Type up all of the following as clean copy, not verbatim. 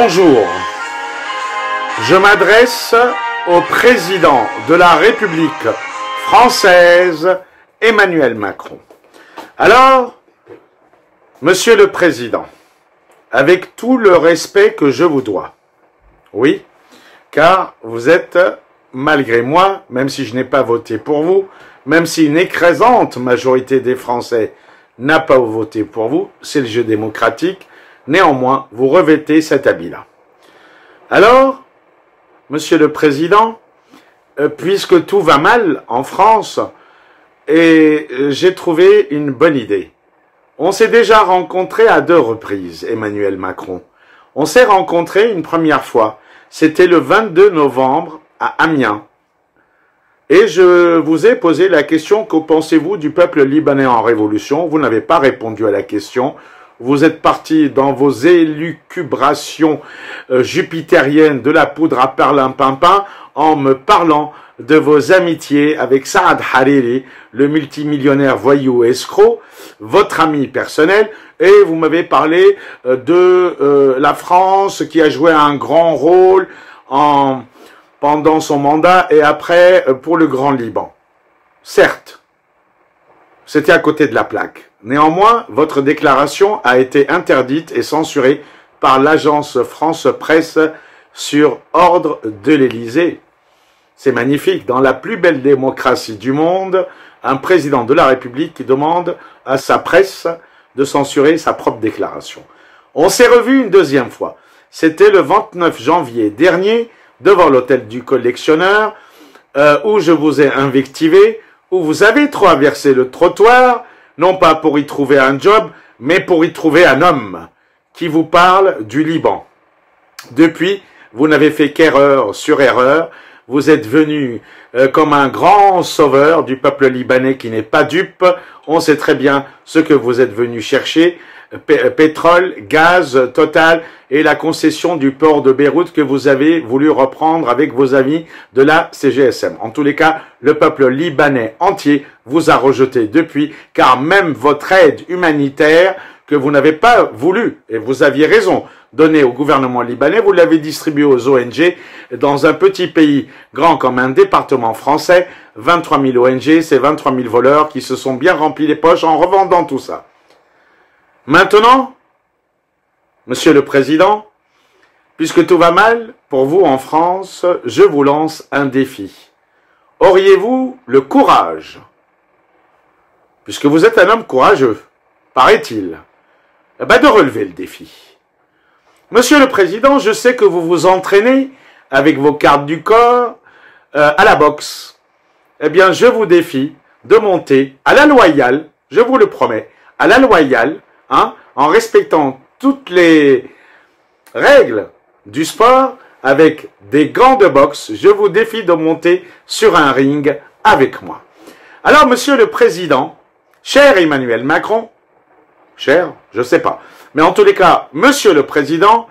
Bonjour, je m'adresse au président de la République française, Emmanuel Macron. Alors, Monsieur le Président, avec tout le respect que je vous dois, oui, car vous êtes, malgré moi, même si je n'ai pas voté pour vous, même si une écrasante majorité des Français n'a pas voté pour vous, c'est le jeu démocratique, néanmoins, vous revêtez cet habit-là. Alors, Monsieur le Président, puisque tout va mal en France, et j'ai trouvé une bonne idée. On s'est déjà rencontré à 2 reprises, Emmanuel Macron. On s'est rencontré une première fois, c'était le 22 novembre à Amiens. Et je vous ai posé la question, que pensez-vous du peuple libanais en révolution? Vous n'avez pas répondu à la question. Vous êtes parti dans vos élucubrations jupitériennes de la poudre à perlimpinpin en me parlant de vos amitiés avec Saad Hariri, le multimillionnaire voyou escroc, votre ami personnel, et vous m'avez parlé de la France qui a joué un grand rôle pendant son mandat et après pour le Grand Liban. Certes, c'était à côté de la plaque. Néanmoins, votre déclaration a été interdite et censurée par l'agence France Presse sur ordre de l'Élysée. C'est magnifique. Dans la plus belle démocratie du monde, un président de la République qui demande à sa presse de censurer sa propre déclaration. On s'est revu une deuxième fois. C'était le 29 janvier dernier, devant l'hôtel du collectionneur, où je vous ai invectivé, où vous avez traversé le trottoir, non pas pour y trouver un job, mais pour y trouver un homme qui vous parle du Liban. Depuis, vous n'avez fait qu'erreur sur erreur. Vous êtes venu comme un grand sauveur du peuple libanais qui n'est pas dupe. On sait très bien ce que vous êtes venu chercher. Pétrole, gaz, Total et la concession du port de Beyrouth que vous avez voulu reprendre avec vos amis de la CGSM. En tous les cas, le peuple libanais entier vous a rejeté depuis, car même votre aide humanitaire que vous n'avez pas voulu, et vous aviez raison, donner au gouvernement libanais, vous l'avez distribué aux ONG dans un petit pays grand comme un département français, 23 000 ONG, c'est 23 000 voleurs qui se sont bien remplis les poches en revendant tout ça. Maintenant, Monsieur le Président, puisque tout va mal pour vous en France, je vous lance un défi. Auriez-vous le courage, puisque vous êtes un homme courageux, paraît-il, de relever le défi? Monsieur le Président, je sais que vous vous entraînez avec vos cartes du corps à la boxe. Eh bien, je vous défie de monter à la loyale, je vous le promets, à la loyale, en respectant toutes les règles du sport, avec des gants de boxe, je vous défie de monter sur un ring avec moi. Alors, Monsieur le Président, cher Emmanuel Macron, cher, je sais pas, mais en tous les cas, Monsieur le Président,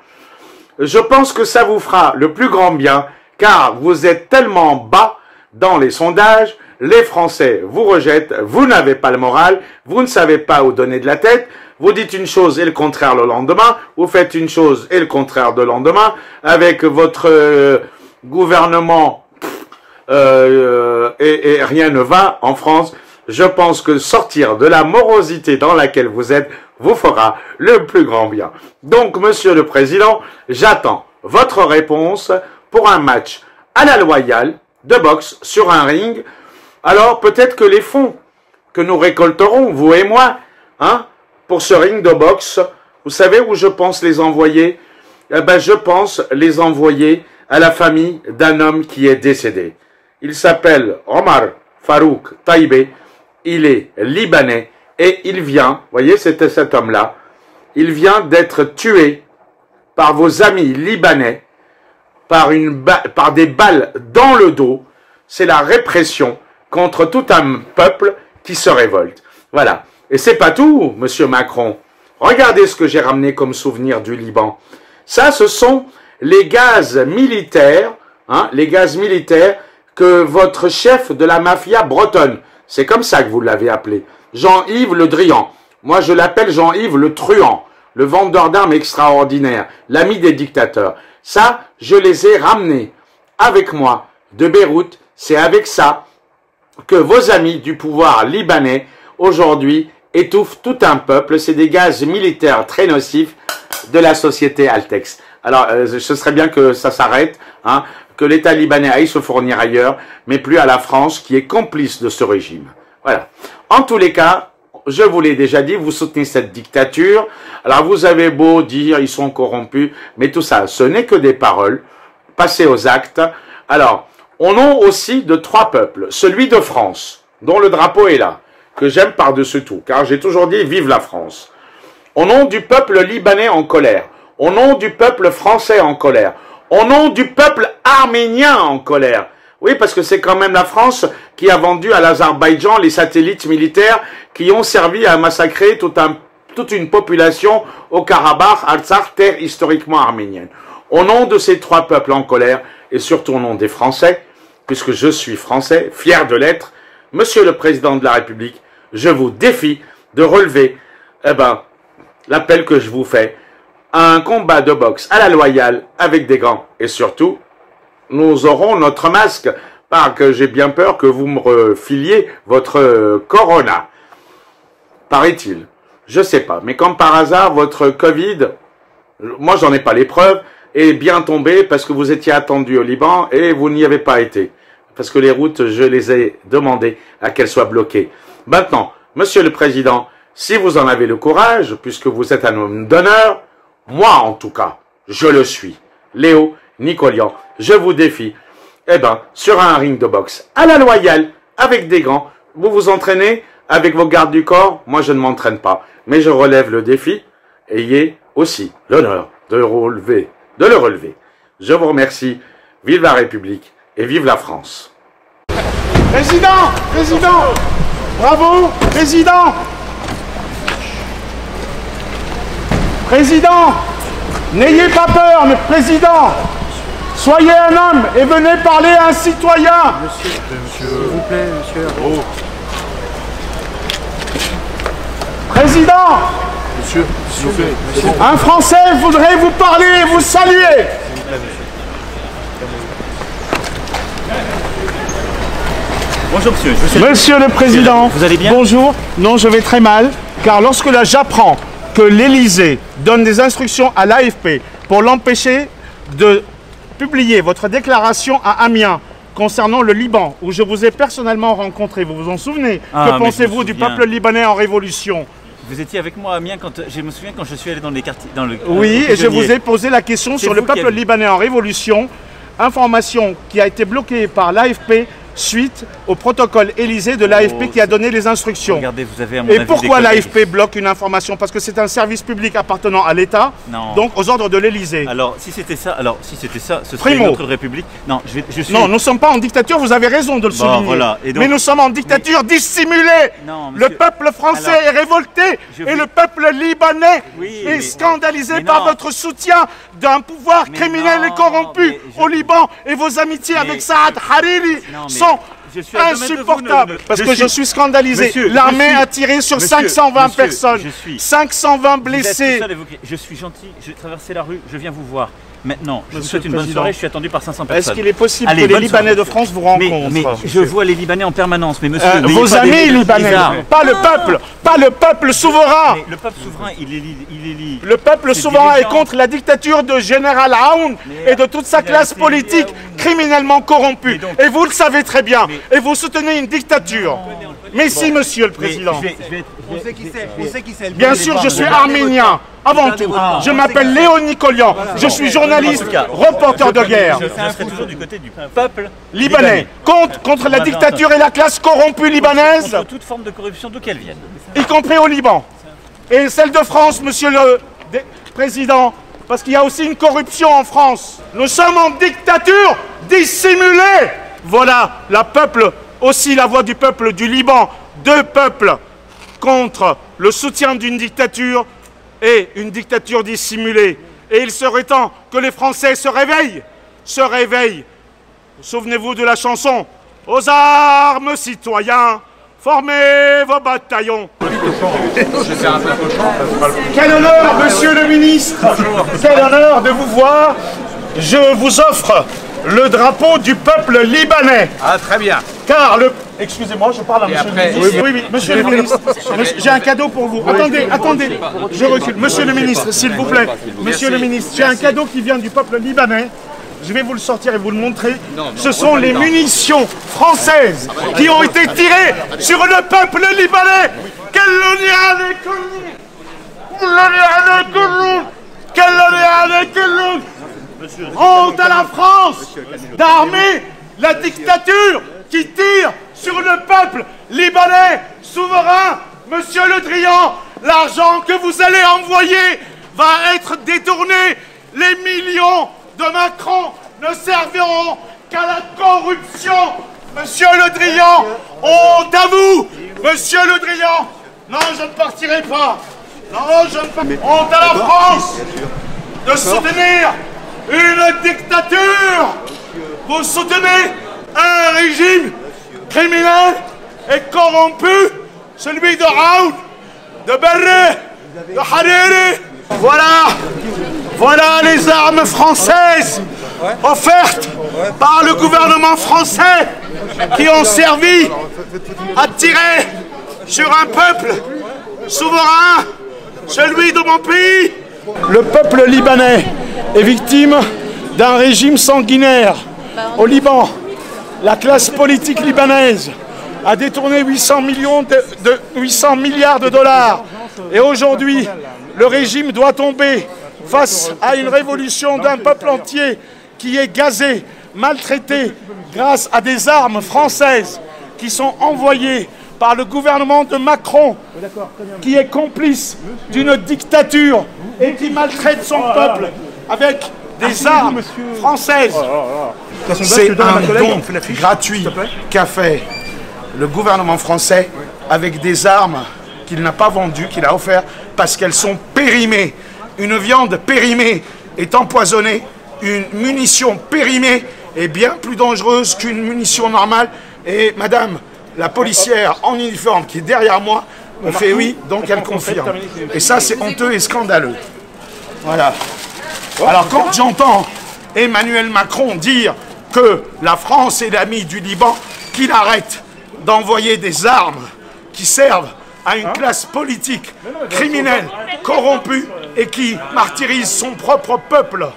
je pense que ça vous fera le plus grand bien, car vous êtes tellement bas dans les sondages, les Français vous rejettent, vous n'avez pas le moral, vous ne savez pas où donner de la tête, vous dites une chose et le contraire le lendemain, vous faites une chose et le contraire le lendemain, avec votre gouvernement et rien ne va en France. Je pense que sortir de la morosité dans laquelle vous êtes vous fera le plus grand bien. Donc, Monsieur le Président, j'attends votre réponse pour un match à la loyale de boxe sur un ring. Alors, peut-être que les fonds que nous récolterons, vous et moi, pour ce ring de boxe, vous savez où je pense les envoyer? Je pense les envoyer à la famille d'un homme qui est décédé. Il s'appelle Omar Farouk Taïbé, il est libanais et il vient, voyez, c'était cet homme-là, il vient d'être tué par vos amis libanais, par des balles dans le dos. C'est la répression contre tout un peuple qui se révolte. Voilà. Et c'est pas tout, Monsieur Macron. Regardez ce que j'ai ramené comme souvenir du Liban. Ça, ce sont les gaz militaires, les gaz militaires que votre chef de la mafia bretonne, c'est comme ça que vous l'avez appelé, Jean-Yves Le Drian. Moi, je l'appelle Jean-Yves Le Truand. le vendeur d'armes extraordinaire, l'ami des dictateurs. Ça, je les ai ramenés avec moi de Beyrouth. C'est avec ça que vos amis du pouvoir libanais, aujourd'hui, étouffent tout un peuple. C'est des gaz militaires très nocifs de la société Altex. Alors, ce serait bien que ça s'arrête, hein, que l'État libanais aille se fournir ailleurs, mais plus à la France qui est complice de ce régime. Voilà. En tous les cas, je vous l'ai déjà dit, vous soutenez cette dictature. Alors, vous avez beau dire, ils sont corrompus, mais tout ça, ce n'est que des paroles. Passez aux actes. Alors, au nom aussi de 3 peuples, celui de France, dont le drapeau est là, que j'aime par-dessus tout, car j'ai toujours dit « Vive la France ». Au nom du peuple libanais en colère, au nom du peuple français en colère, au nom du peuple arménien en colère. Oui, parce que c'est quand même la France qui a vendu à l'Azerbaïdjan les satellites militaires qui ont servi à massacrer toute une population au Karabakh, Artsakh, terre historiquement arménienne. Au nom de ces 3 peuples en colère, et surtout au nom des Français, puisque je suis français, fier de l'être, Monsieur le Président de la République, je vous défie de relever, l'appel que je vous fais, à un combat de boxe à la loyale, avec des gants, et surtout, nous aurons notre masque, parce que j'ai bien peur que vous me refiliez votre corona. Paraît-il. Je sais pas, mais comme par hasard, votre Covid, moi j'en ai pas les preuves, est bien tombé parce que vous étiez attendu au Liban et vous n'y avez pas été. Parce que les routes, je les ai demandées à qu'elles soient bloquées. Maintenant, Monsieur le Président, si vous en avez le courage, puisque vous êtes un homme d'honneur, moi en tout cas, je le suis. Léo Nicolian, je vous défie, sur un ring de boxe, à la loyale, avec des gants, vous vous entraînez avec vos gardes du corps, moi je ne m'entraîne pas. Mais je relève le défi, ayez aussi l'honneur de le relever. Je vous remercie, vive la République et vive la France. Président, bravo, Président, n'ayez pas peur, mais Président, soyez un homme et venez parler à un citoyen. Monsieur, s'il vous plaît, monsieur. Oh. Président, monsieur, s'il vous plaît. Monsieur. Un Français voudrait vous parler et vous saluer. Bonjour monsieur. Monsieur le Président, vous allez bien? Bonjour. Non, je vais très mal, car lorsque là j'apprends que l'Élysée donne des instructions à l'AFP pour l'empêcher de publier votre déclaration à Amiens concernant le Liban, où je vous ai personnellement rencontré, vous vous en souvenez? Que pensez-vous du peuple libanais en révolution? Vous étiez avec moi à Amiens quand je me souviens quand je suis allé dans les quartiers, oui, et je vous ai posé la question sur le peuple libanais en révolution, information qui a été bloquée par l'AFP suite au protocole Élysée de l'AFP qui a donné les instructions. Regardez, vous avez à mon Et avis pourquoi l'AFP bloque une information? Parce que c'est un service public appartenant à l'État, donc aux ordres de l'Élysée. Alors, si c'était ça, ce serait une autre république. Non, non, nous ne sommes pas en dictature, vous avez raison de le souligner. Voilà. Mais nous sommes en dictature dissimulée. Non, monsieur... Le peuple français est révolté et le peuple libanais est scandalisé par votre soutien d'un pouvoir criminel et corrompu au Liban. Et vos amitiés avec Saad Hariri sont insupportables. Parce que je suis scandalisé. L'armée a tiré sur 520 personnes, 520 blessés. Je suis gentil, j'ai traversé la rue, je viens vous voir. Maintenant, je vous souhaite une bonne soirée, je suis attendu par 500 personnes. Est-ce qu'il est possible que les Libanais de France vous rencontrent? Mais je vois les Libanais en permanence, mais monsieur... vos amis libanais, pas le peuple souverain. Mais le peuple souverain, il est le peuple souverain est contre la dictature de Général Aoun et de toute sa classe politique criminellement corrompue. Et vous le savez très bien. Et vous soutenez une dictature. Mais si, monsieur le Président. On sait qui c'est. Bien sûr, je suis arménien. Avant tout, je m'appelle Léo Nicolian. Je suis journaliste, reporter de guerre. Je serai toujours du côté du peuple libanais. Contre la dictature et la classe corrompue libanaise. Contre toute forme de corruption, d'où qu'elle vienne. Y compris au Liban. Et celle de France, monsieur le Président. Parce qu'il y a aussi une corruption en France. Nous sommes en dictature dissimulée. Voilà, aussi la voix du peuple du Liban. 2 peuples contre le soutien d'une dictature et une dictature dissimulée. Et il serait temps que les Français se réveillent. Souvenez-vous de la chanson « Aux armes, citoyens, Formez vos bataillons. Quel honneur, monsieur le ministre. Quel honneur de vous voir. Je vous offre le drapeau du peuple libanais. Ah, très bien. Car le... Excusez-moi, je parle à monsieur le ministre. Oui, monsieur le ministre. J'ai un cadeau pour vous. Attendez, je recule. Monsieur le ministre, s'il vous plaît. Monsieur le ministre, j'ai un cadeau qui vient du peuple libanais. Je vais vous le sortir et vous le montrer. Ce sont les munitions françaises qui ont été tirées sur le peuple libanais. Honte à la France d'armer la dictature qui tire sur le peuple libanais souverain. Monsieur Le Drian, l'argent que vous allez envoyer va être détourné. Les millions de Macron ne serviront qu'à la corruption. Monsieur Le Drian, honte à vous. Monsieur Le Drian, non, je ne partirai pas. Non, je ne partirai pas. Honte à la France de soutenir une dictature. Vous soutenez un régime criminel et corrompu, celui de Raoul, de Berré, de Hariri. Voilà les armes françaises offertes par le gouvernement français qui ont servi à tirer sur un peuple souverain, celui de mon pays. Le peuple libanais est victime d'un régime sanguinaire. Au Liban, la classe politique libanaise a détourné 800 milliards de dollars. Et aujourd'hui, le régime doit tomber face à une révolution d'un peuple entier qui est gazé, maltraité grâce à des armes françaises qui sont envoyées par le gouvernement de Macron, qui est complice d'une dictature et qui maltraite son peuple avec des armes françaises. C'est un don gratuit qu'a fait le gouvernement français avec des armes qu'il n'a pas vendues, qu'il a offertes parce qu'elles sont périmées. Une viande périmée est empoisonnée, une munition périmée est bien plus dangereuse qu'une munition normale. Et madame, la policière en uniforme qui est derrière moi, me fait oui, donc elle confirme. Et ça, c'est honteux et scandaleux. Voilà. Alors quand j'entends Emmanuel Macron dire que la France est l'ami du Liban, qu'il arrête d'envoyer des armes qui servent à une classe politique criminelle, corrompue et qui martyrise son propre peuple.